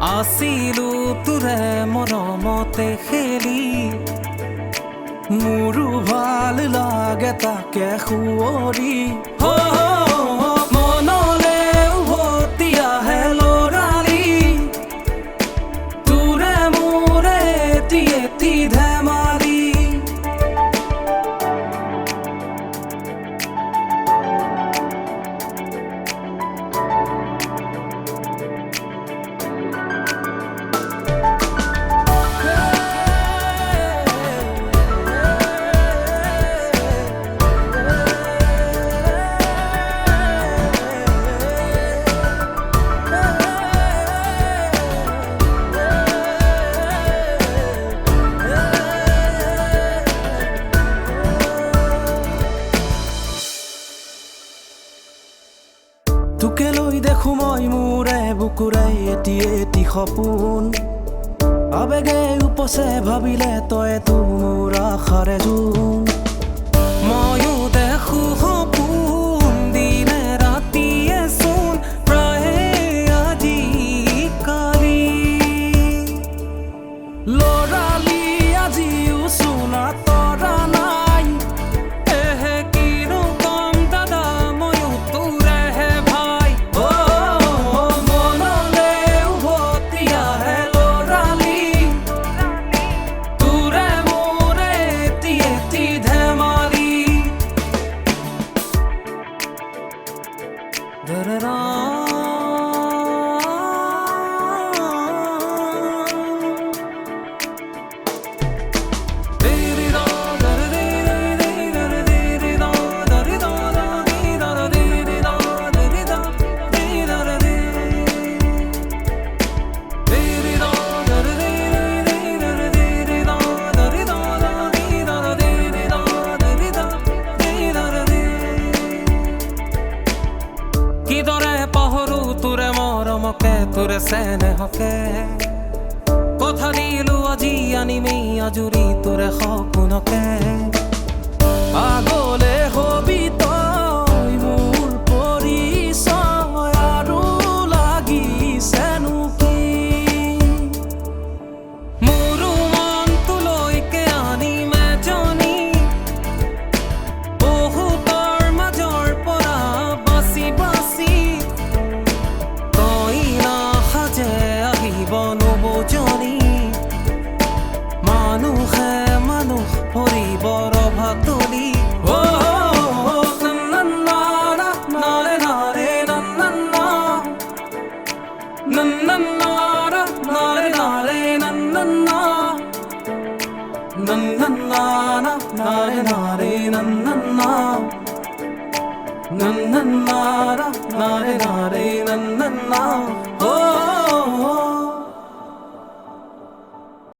আছিলো তোৰে মৰমতে খেলি মোৰো ভাল লাগে তাকে সুঁৱৰি মনলে উভতি আহে ল'ৰালি তোৰে মোৰে এটি এটি ধেমালি তোকে লৈ দেখো মই মোৰে বুকুৰে এটি এটি সপোন আবেগে উপচে ভাবিলে তই তোৰ আশাৰে জোন ময়ো দেখো সপোন দিনে ৰাতিয়ে চোন প্ৰায়ে আজি কালি ল'ৰালি আজিও চোনা তৰা নাই এহে কিনো কম দাদা ময়ো তোৰে তোৰে মৰমকে তোৰে চেনেহকে কথা দিলো আজি আনিমেই আজুৰি তোৰে সপোনকে আগলে হবি তই মোৰ পৰিচয় আৰু লাগিছেনো কি মোৰো মনটোলৈকে আনিম এজনী বহুতৰ মাজৰ পৰা বাচি বাচি মানুহে মানুহ পৰিবৰ ভাতলি oh